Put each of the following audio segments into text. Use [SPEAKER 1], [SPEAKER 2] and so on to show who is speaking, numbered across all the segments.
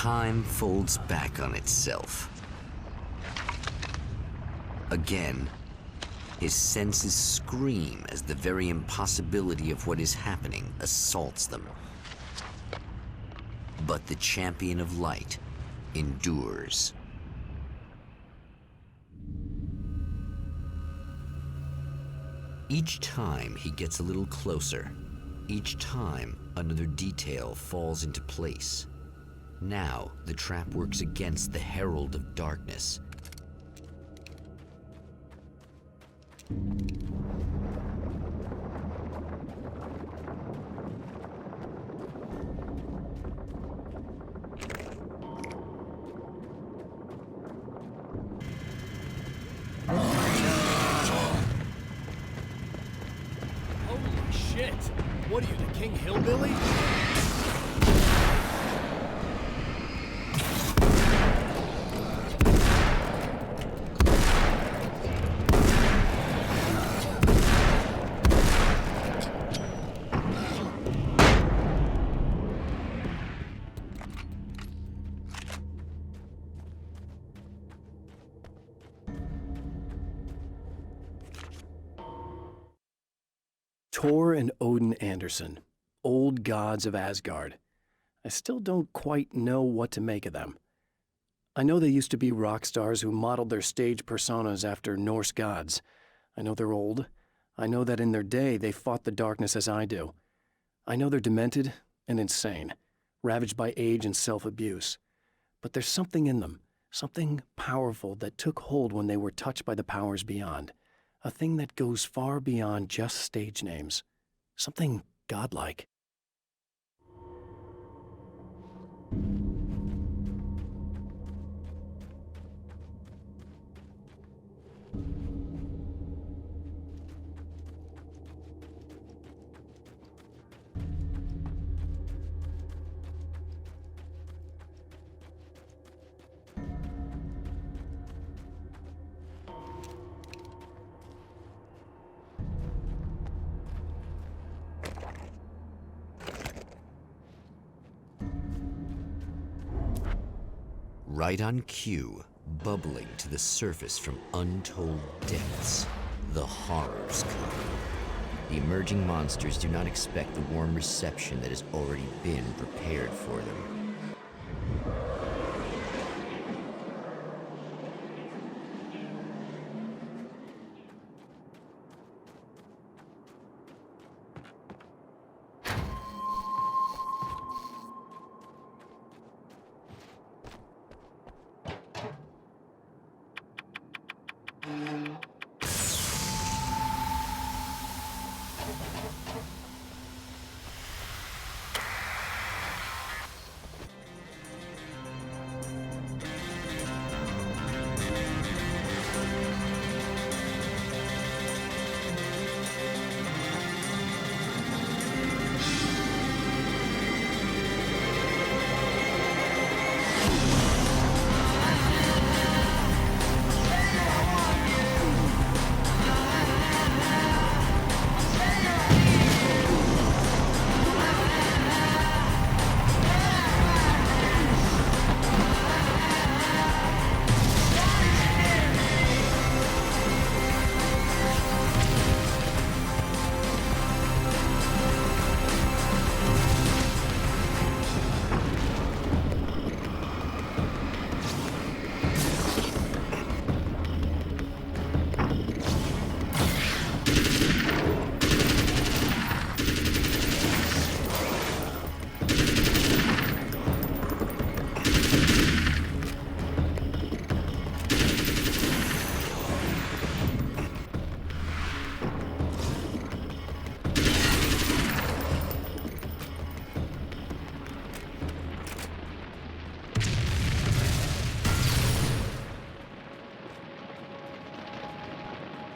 [SPEAKER 1] Time folds back on itself. Again, his senses scream as the very impossibility of what is happening assaults them. But the champion of light endures. Each time he gets a little closer, each time another detail falls into place. Now the trap works against the Herald of Darkness.
[SPEAKER 2] Holy shit! What are you, the King Hillbilly?
[SPEAKER 3] Thor and Odin Anderson, old gods of Asgard. I still don't quite know what to make of them. I know they used to be rock stars who modeled their stage personas after Norse gods. I know they're old. I know that in their day they fought the darkness as I do. I know they're demented and insane, ravaged by age and self-abuse. But there's something in them, something powerful that took hold when they were touched by the powers beyond. A thing that goes far beyond just stage names. Something godlike.
[SPEAKER 1] Right on cue, bubbling to the surface from untold depths, the horrors come. The emerging monsters do not expect the warm reception that has already been prepared for them.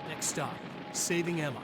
[SPEAKER 2] Next stop, saving Emma.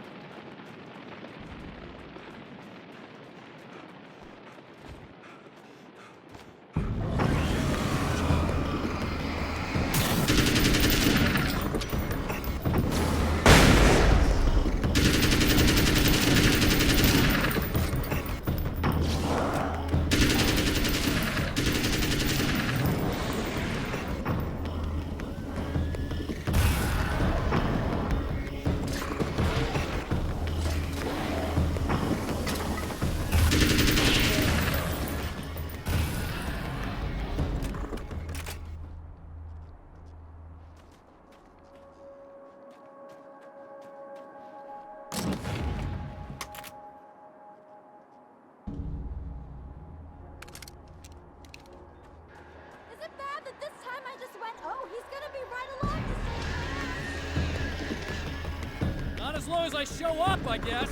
[SPEAKER 2] long as I show up, I guess.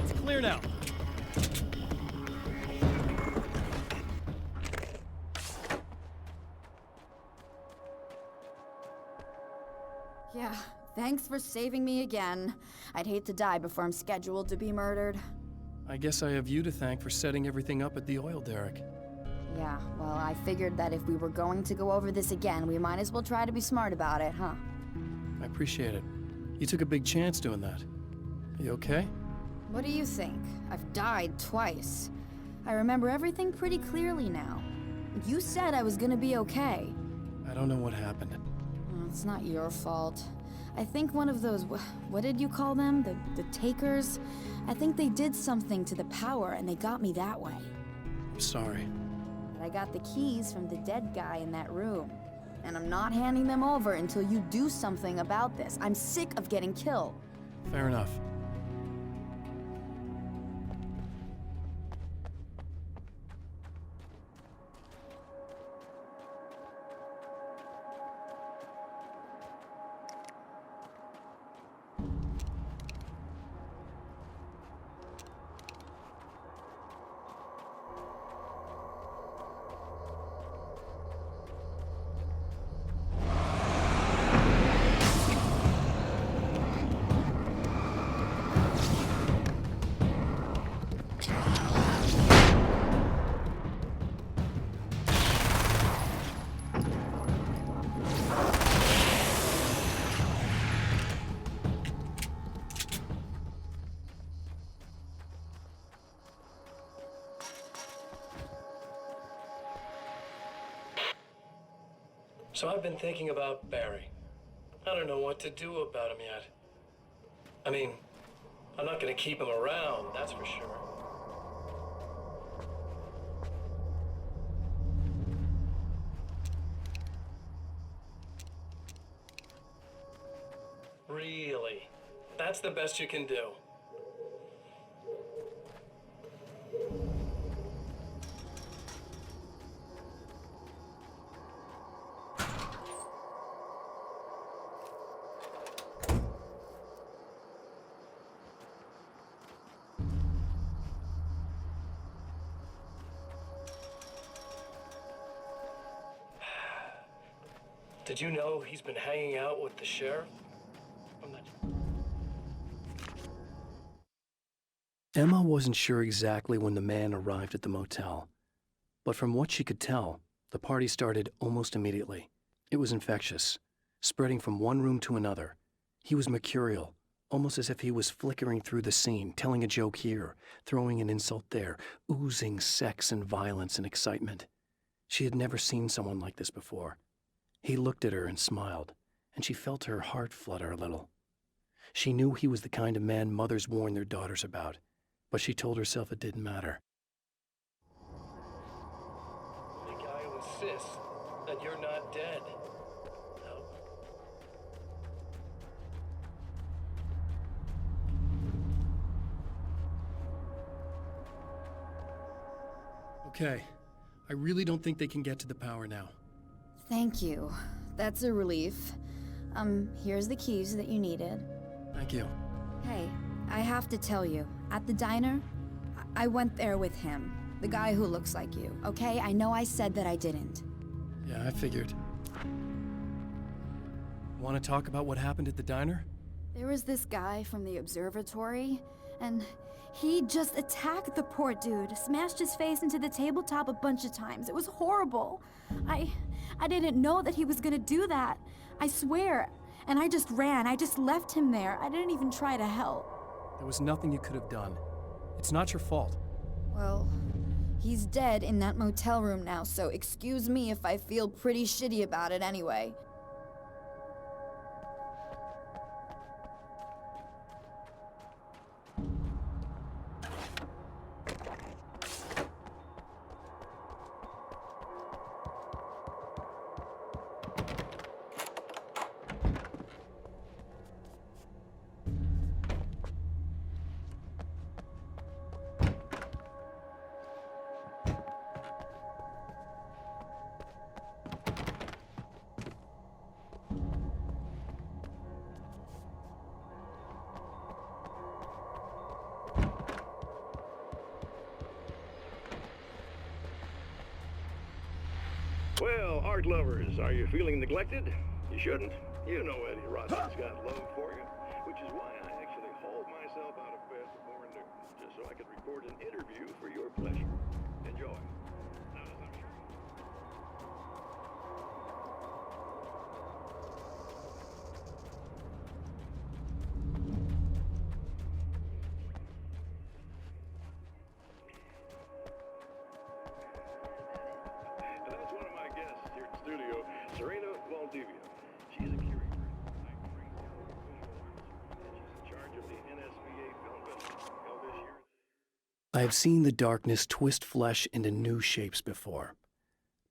[SPEAKER 2] It's clear now.
[SPEAKER 4] Yeah, thanks for saving me again. I'd hate to die before I'm scheduled to be murdered.
[SPEAKER 3] I guess I have you to thank for setting everything up at the oil derrick.
[SPEAKER 4] Yeah, well, I figured that if we were going to go over this again, we might as well try to be smart about it, huh?
[SPEAKER 3] I appreciate it. You took a big chance doing that. Are you okay?
[SPEAKER 4] What do you think? I've died twice. I remember everything pretty clearly now. You said I was gonna be okay.
[SPEAKER 3] I don't know what happened.
[SPEAKER 4] It's not your fault. I think one of those, what did you call them? The takers? I think they did something to the power and they got me that way.
[SPEAKER 3] I'm sorry.
[SPEAKER 4] But I got the keys from the dead guy in that room. And I'm not handing them over until you do something about this. I'm sick of getting killed.
[SPEAKER 3] Fair enough. So I've been thinking about Barry. I don't know what to do about him yet. I mean, I'm not gonna keep him around, that's for sure. Really? That's the best you can do? Did you know he's been hanging out with the sheriff? Emma wasn't sure exactly when the man arrived at the motel, but from what she could tell, the party started almost immediately. It was infectious, spreading from one room to another. He was mercurial, almost as if he was flickering through the scene, telling a joke here, throwing an insult there, oozing sex and violence and excitement. She had never seen someone like this before. He looked at her and smiled, and she felt her heart flutter a little. She knew he was the kind of man mothers warn their daughters about, but she told herself it didn't matter. The guy who insists that you're not dead. No. Okay. I really don't think they can get to the power now.
[SPEAKER 4] Thank you. That's a relief. Here's the keys that you needed.
[SPEAKER 3] Thank you.
[SPEAKER 4] Hey, I have to tell you, at the diner, I went there with him. The guy who looks like you, okay? I know I said that I didn't.
[SPEAKER 3] Yeah, I figured. Want to talk about what happened at the diner?
[SPEAKER 4] There was this guy from the observatory, and he just attacked the poor dude, smashed his face into the tabletop a bunch of times. It was horrible. I didn't know that he was gonna do that. I swear. And I just ran. I just left him there. I didn't even try to help.
[SPEAKER 3] There was nothing you could have done. It's not your fault.
[SPEAKER 4] Well, he's dead in that motel room now, so excuse me if I feel pretty shitty about it anyway.
[SPEAKER 5] Well, art lovers, are you feeling neglected? You shouldn't. You know Eddie Rossman's got love for you, which is why I actually hauled myself out of bed before noon, just so I could record an interview for your pleasure. Enjoy. Now, as I'm sure. And that's one of my guests here at the studio, Serena Valdivia. She's a curator at Frank Visual Arts, and she's in charge of the NSVA Film Festival held this year.
[SPEAKER 3] I have seen the darkness twist flesh into new shapes before,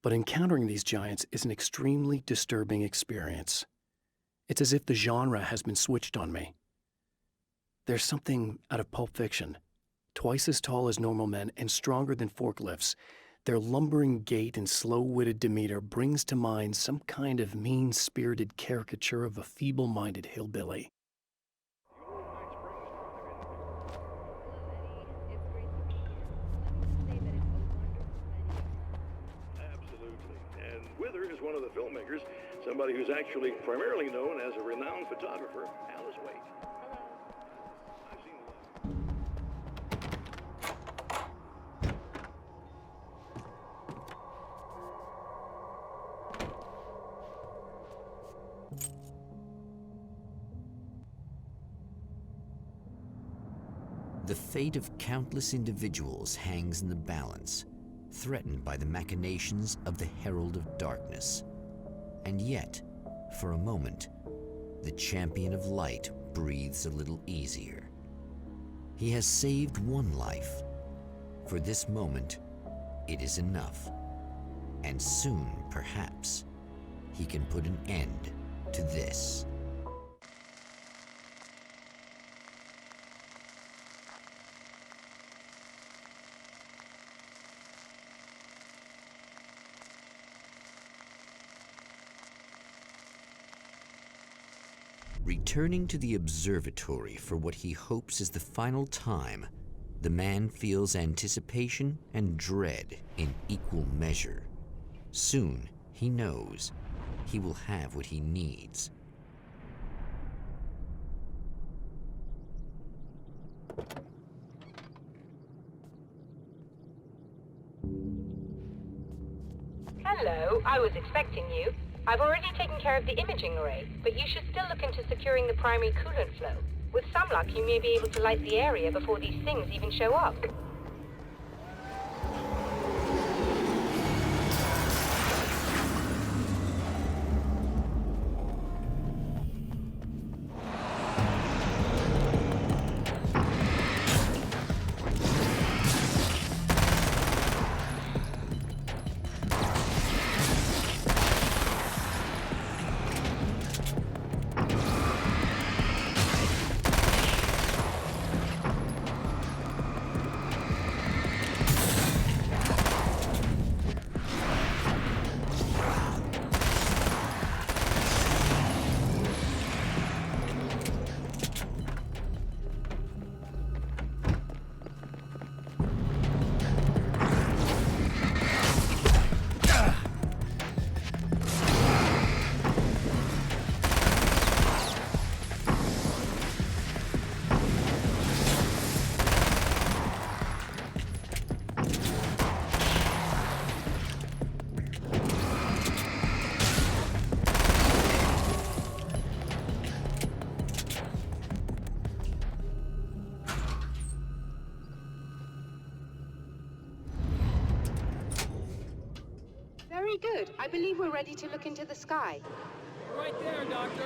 [SPEAKER 3] but encountering these giants is an extremely disturbing experience. It's as if the genre has been switched on me. There's something out of Pulp Fiction. Twice as tall as normal men and stronger than forklifts, their lumbering gait and slow-witted demeanor brings to mind some kind of mean-spirited caricature of a feeble-minded hillbilly.
[SPEAKER 5] Absolutely. And with her is one of the filmmakers, somebody who's actually primarily known as a renowned photographer, Alice Wade. I've seen a lot.
[SPEAKER 1] The fate of countless individuals hangs in the balance, threatened by the machinations of the Herald of Darkness. And yet, for a moment, the champion of light breathes a little easier. He has saved one life. For this moment, it is enough. And soon, perhaps, he can put an end to this. Returning to the observatory for what he hopes is the final time, the man feels anticipation and dread in equal measure. Soon, he knows, he will have what he needs.
[SPEAKER 6] Hello, I was expecting you. I've already taken care of the imaging array, but you should still look into securing the primary coolant flow. With some luck, you may be able to light the area before these things even show up. Very good. I believe we're ready to look into the sky.
[SPEAKER 2] Right there, Doctor.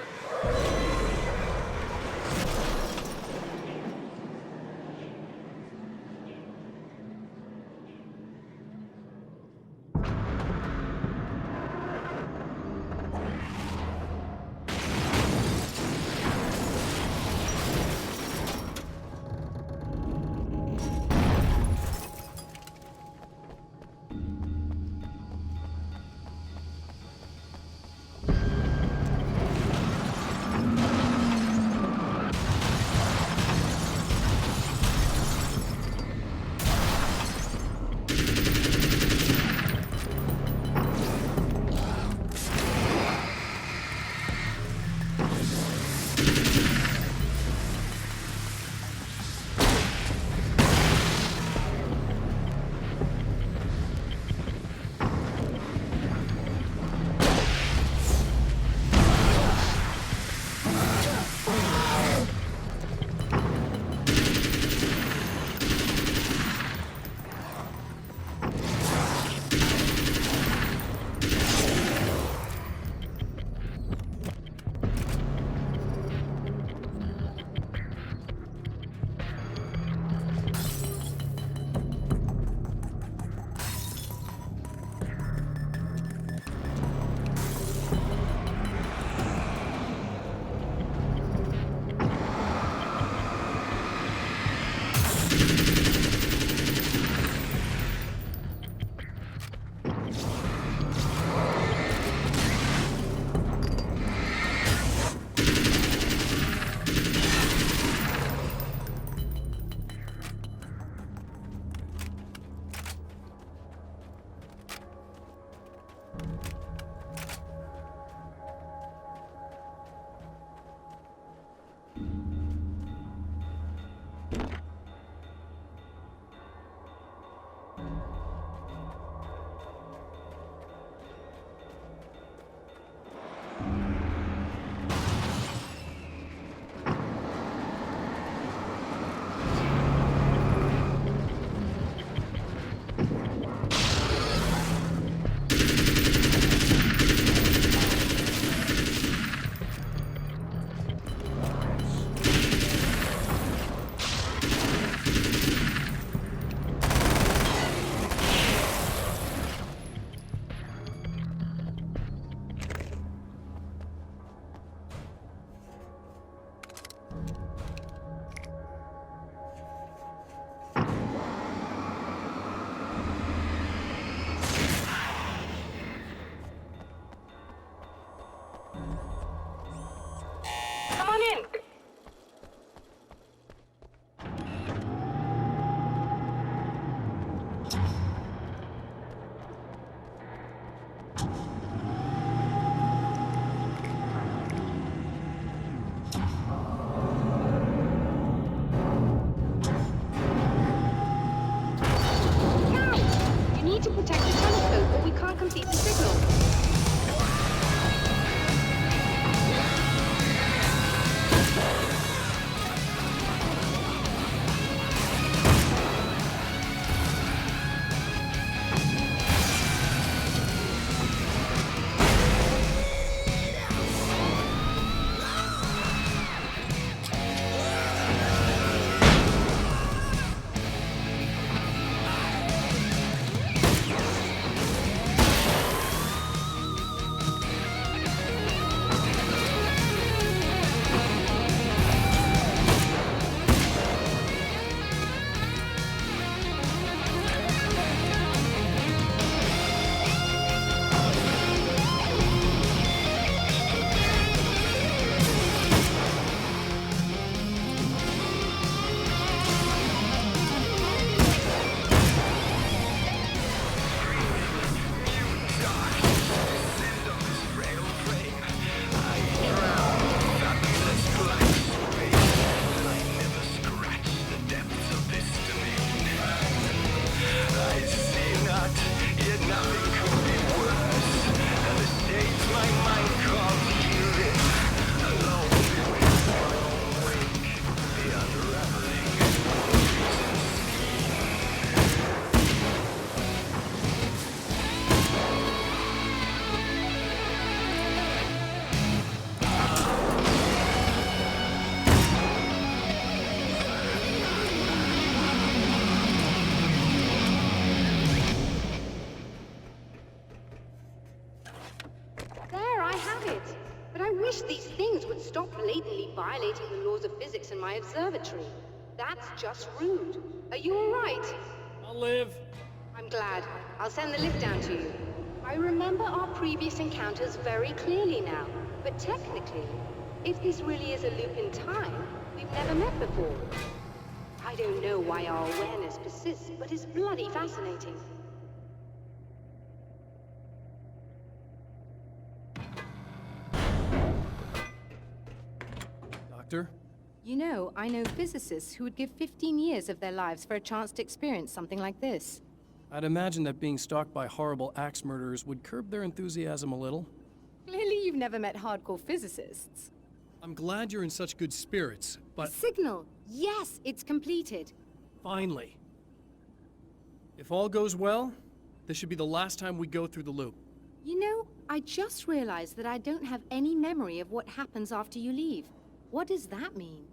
[SPEAKER 6] telescope or we can't complete the signal. These things would stop blatantly violating the laws of physics in my observatory. That's just rude. Are you all right?
[SPEAKER 2] I'll live.
[SPEAKER 6] I'm glad. I'll send the lift down to you. I remember our previous encounters very clearly now, but technically, if this really is a loop in time, we've never met before. I don't know why our awareness persists, but it's bloody fascinating.
[SPEAKER 2] Doctor?
[SPEAKER 6] You know, I know physicists who would give 15 years of their lives for a chance to experience something like this.
[SPEAKER 3] I'd imagine that being stalked by horrible axe murderers would curb their enthusiasm a little.
[SPEAKER 6] Clearly you've never met hardcore physicists.
[SPEAKER 3] I'm glad you're in such good spirits, but
[SPEAKER 6] Signal! Yes, it's completed.
[SPEAKER 3] finally. If all goes well, this should be the last time we go through the loop.
[SPEAKER 6] You know, I just realized that I don't have any memory of what happens after you leave. What does that mean?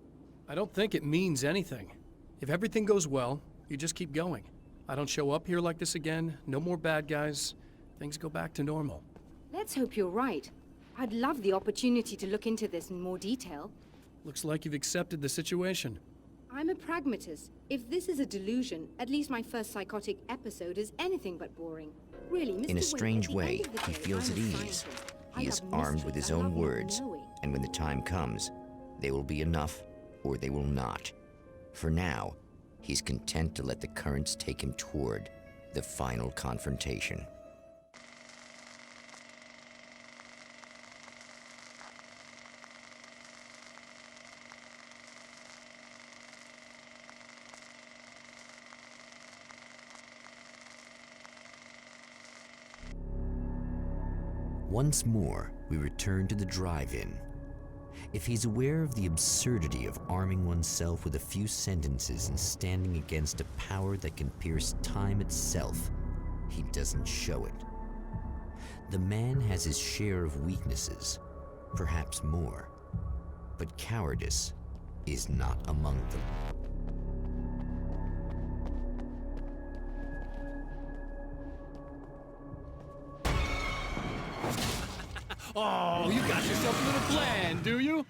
[SPEAKER 3] I don't think it means anything. If everything goes well, you just keep going. I don't show up here like this again, no more bad guys. Things go back to normal.
[SPEAKER 6] Let's hope you're right. I'd love the opportunity to look into this in more detail.
[SPEAKER 3] Looks like you've accepted the situation.
[SPEAKER 6] I'm a pragmatist. If this is a delusion, at least my first psychotic episode is anything but boring. Really, Mr.
[SPEAKER 1] In a
[SPEAKER 6] Wayne,
[SPEAKER 1] strange
[SPEAKER 6] at the
[SPEAKER 1] way,
[SPEAKER 6] end of the
[SPEAKER 1] he
[SPEAKER 6] day,
[SPEAKER 1] feels
[SPEAKER 6] I'm
[SPEAKER 1] at
[SPEAKER 6] a
[SPEAKER 1] ease.
[SPEAKER 6] scientist. I
[SPEAKER 1] He is
[SPEAKER 6] love
[SPEAKER 1] armed
[SPEAKER 6] mystery.
[SPEAKER 1] with his
[SPEAKER 6] I
[SPEAKER 1] own
[SPEAKER 6] love not
[SPEAKER 1] words,
[SPEAKER 6] knowing.
[SPEAKER 1] and when the time comes, they will be enough, or they will not. For now, he's content to let the currents take him toward the final confrontation. Once more, we return to the drive-in. If he's aware of the absurdity of arming oneself with a few sentences and standing against a power that can pierce time itself, he doesn't show it. The man has his share of weaknesses, perhaps more, but cowardice is not among them.
[SPEAKER 2] Oh, you got yourself a little plan, do you?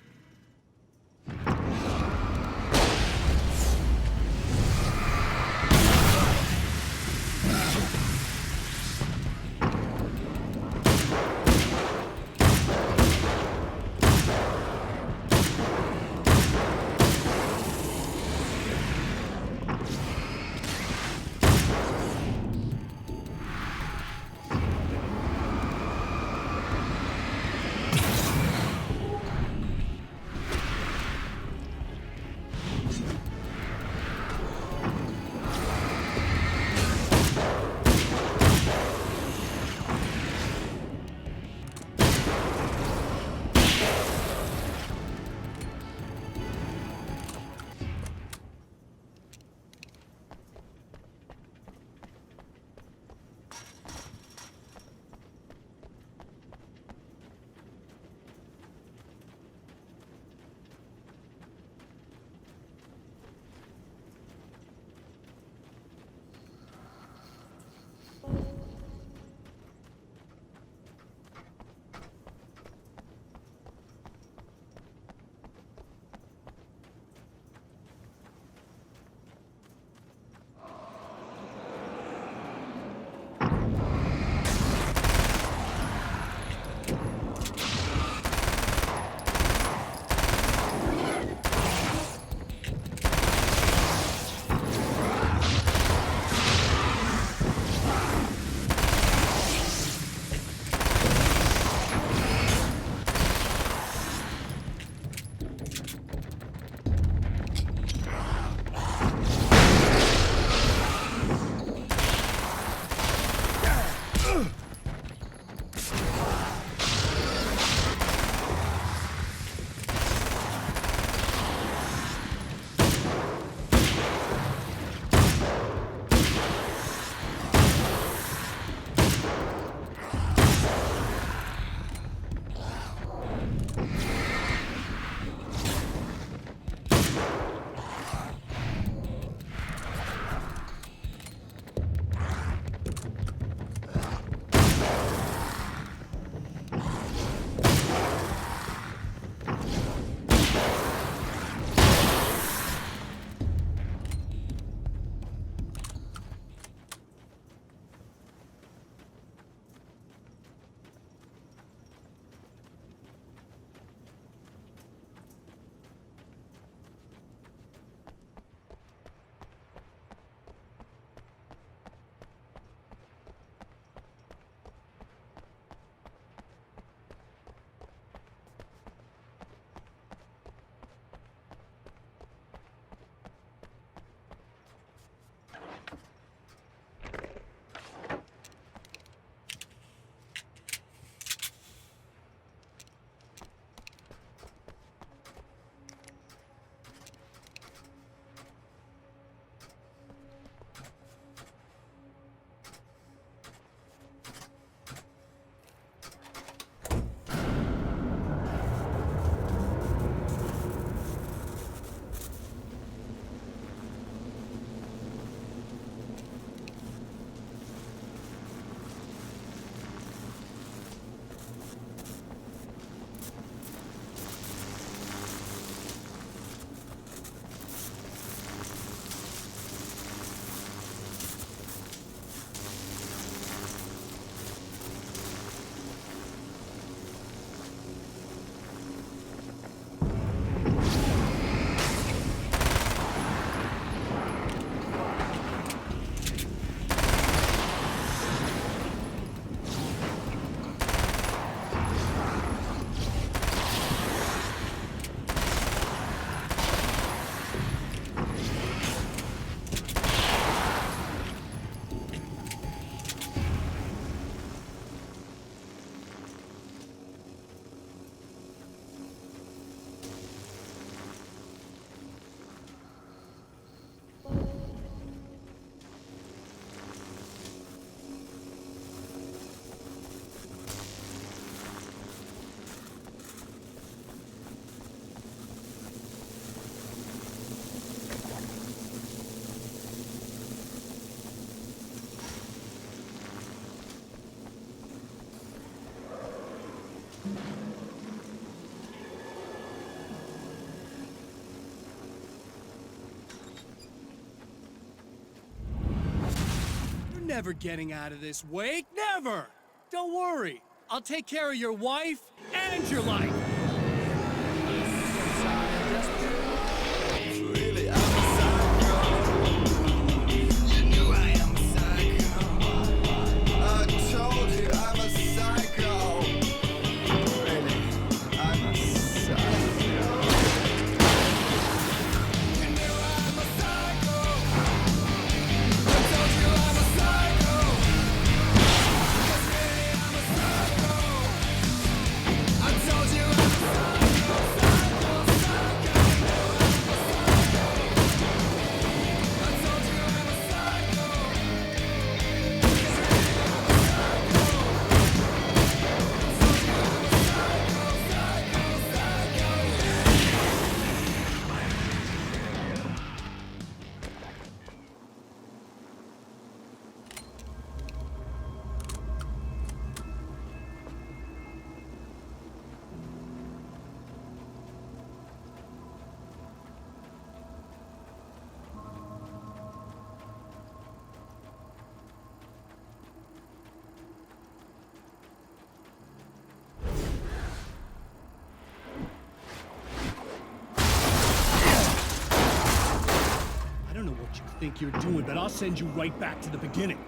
[SPEAKER 2] You're never getting out of this, Wake. Never! Don't worry. I'll take care of your wife and your life. I don't know what you think you're doing, but I'll send you right back to the beginning.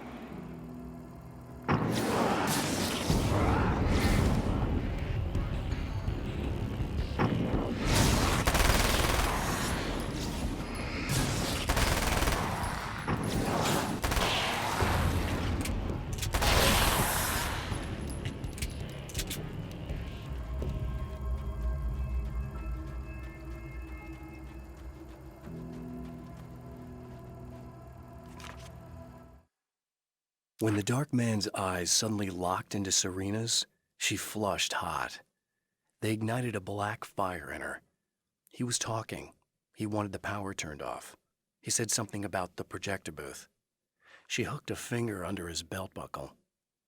[SPEAKER 3] When the dark man's eyes suddenly locked into Serena's, she flushed hot. They ignited a black fire in her. He was talking. He wanted the power turned off. He said something about the projector booth. She hooked a finger under his belt buckle.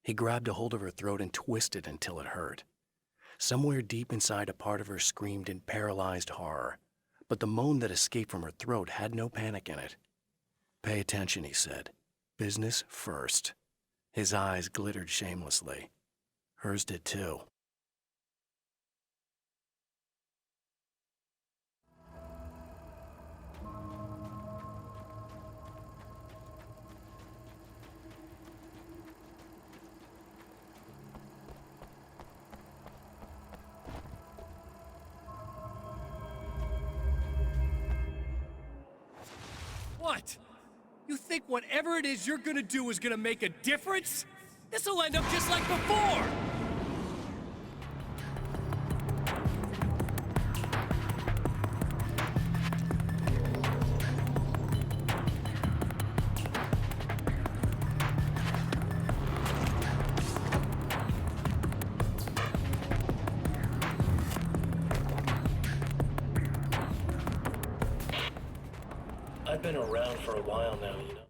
[SPEAKER 3] He grabbed a hold of her throat and twisted until it hurt. Somewhere deep inside, a part of her screamed in paralyzed horror, but the moan that escaped from her throat had no panic in it. "Pay attention," he said. "Business first." His eyes glittered shamelessly. Hers did too.
[SPEAKER 2] What? You think whatever it is you're gonna do is gonna make a difference? This'll end up just like before!
[SPEAKER 7] I've been around for a while now, you know.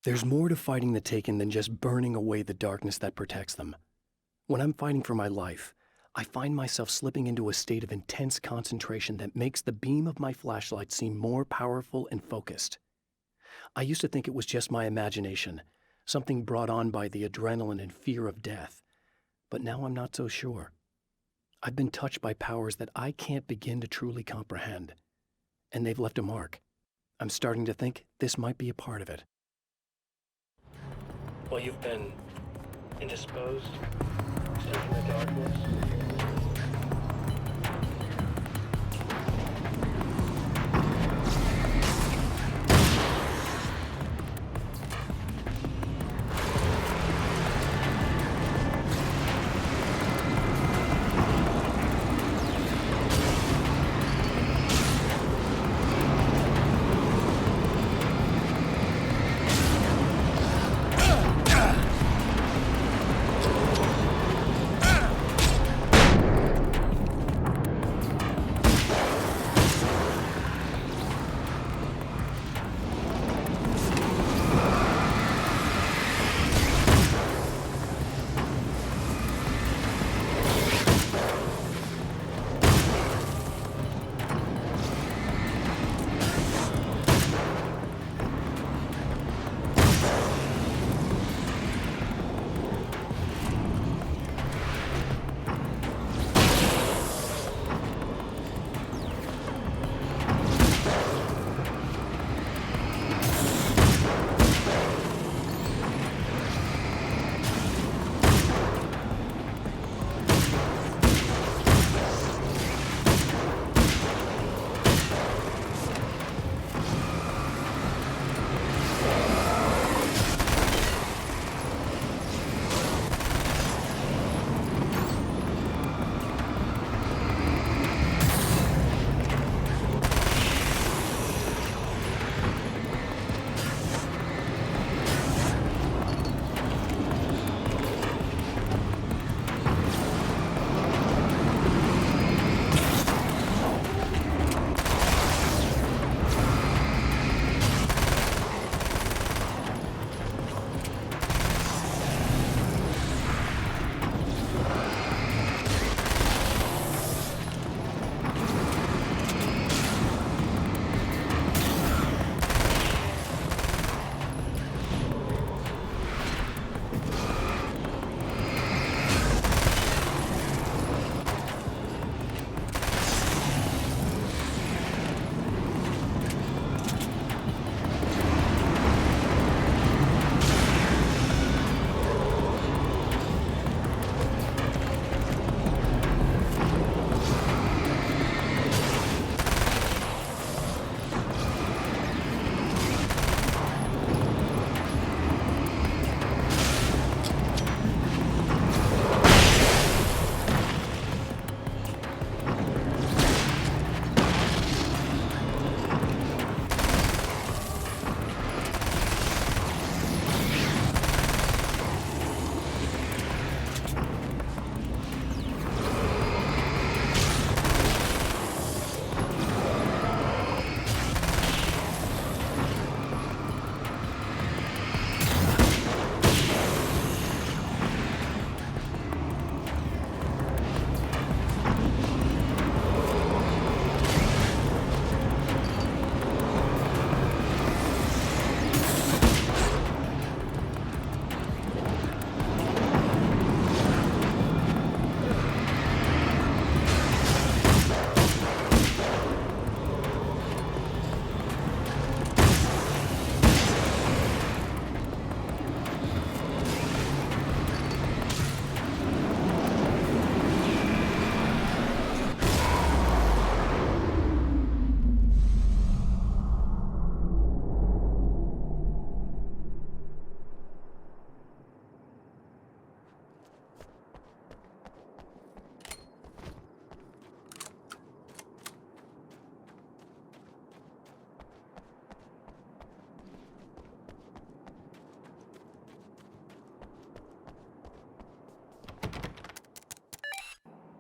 [SPEAKER 3] There's more to fighting the Taken than just burning away the darkness that protects them. When I'm fighting for my life, I find myself slipping into a state of intense concentration that makes the beam of my flashlight seem more powerful and focused. I used to think it was just my imagination, something brought on by the adrenaline and fear of death, but now I'm not so sure. I've been touched by powers that I can't begin to truly comprehend, and they've left a mark. I'm starting to think this might be a part of it.
[SPEAKER 7] Well, you've been indisposed, stuck in the darkness.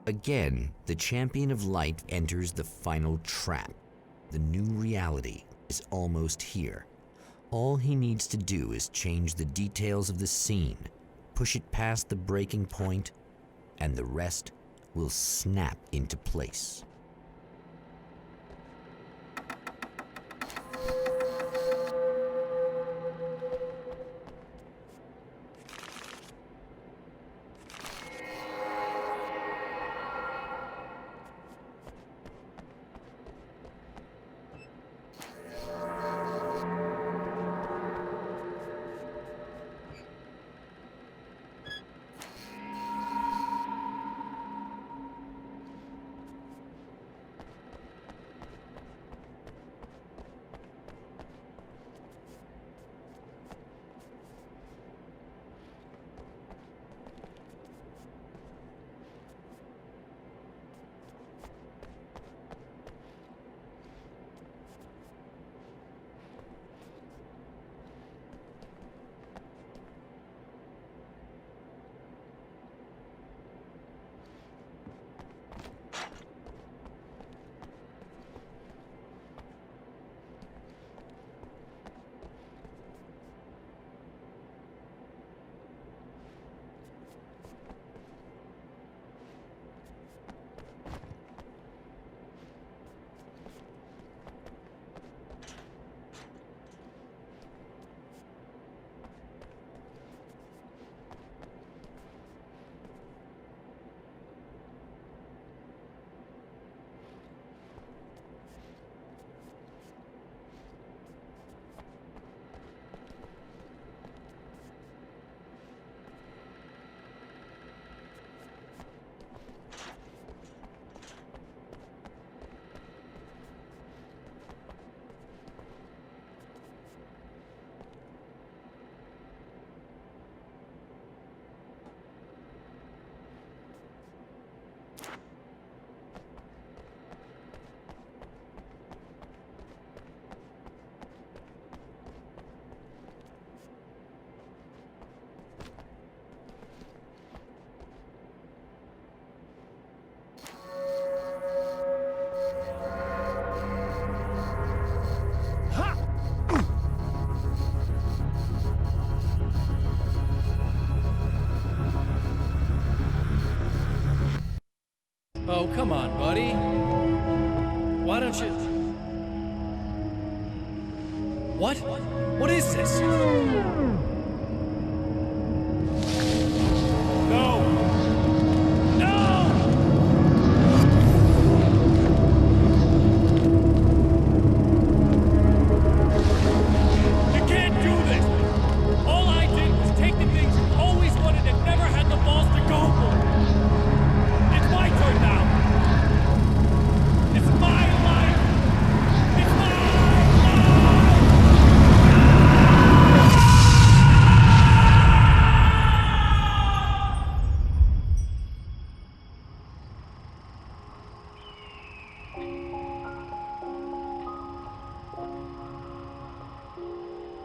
[SPEAKER 1] Again, the champion of light enters the final trap. The new reality is almost here. All he needs to do is change the details of the scene, push it past the breaking point, and the rest will snap into place.
[SPEAKER 2] Oh, come on, buddy. Why don't you... What? What is this? No! No! You can't do this! All I did was take the things you always wanted and never had the balls to go for. It's my turn now! It's my life! It's my life!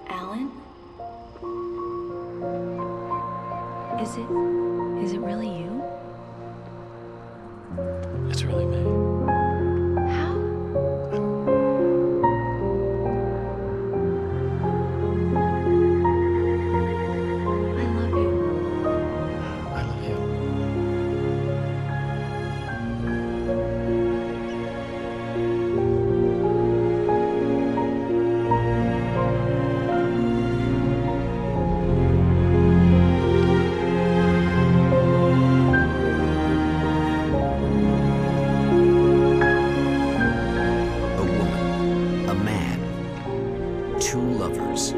[SPEAKER 8] Alan? Is it really you?
[SPEAKER 3] It's really me.
[SPEAKER 8] How? I love you.
[SPEAKER 3] I love you.
[SPEAKER 1] A woman, a man, two lovers,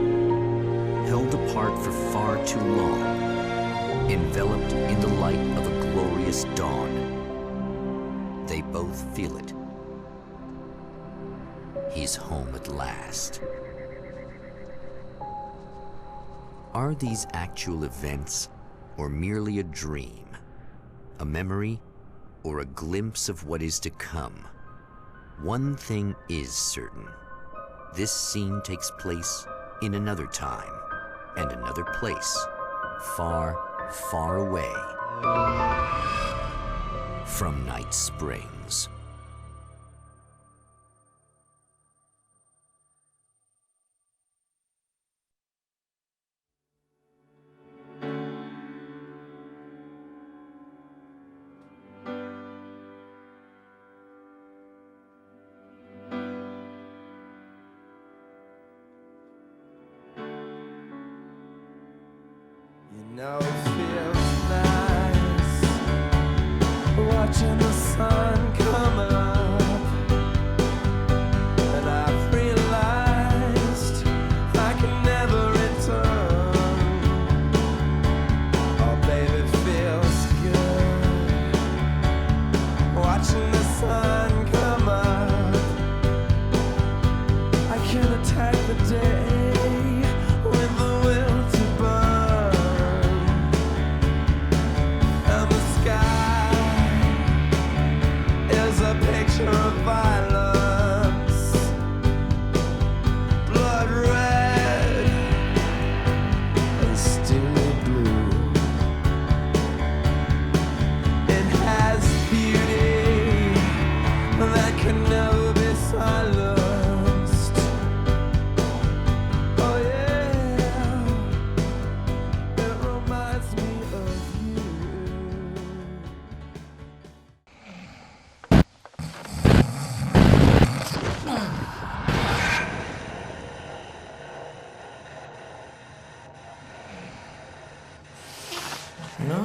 [SPEAKER 1] held apart for far too long, enveloped in the light of a glorious dawn. They both feel it. He's home at last. Are these actual events, or merely a dream? A memory, or a glimpse of what is to come? One thing is certain. This scene takes place in another time and another place, far, far away. from Night Springs.
[SPEAKER 9] You know it feels nice watching the sun come up, and I've realized I can never return. Oh baby, it feels good watching the sun come up. I can attack the day with the will to burn. And the sky is a picture of violence, blood red and steely blue. It has beauty that can never be silenced. Oh yeah, it reminds me of you. No?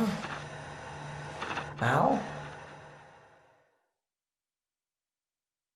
[SPEAKER 9] Al?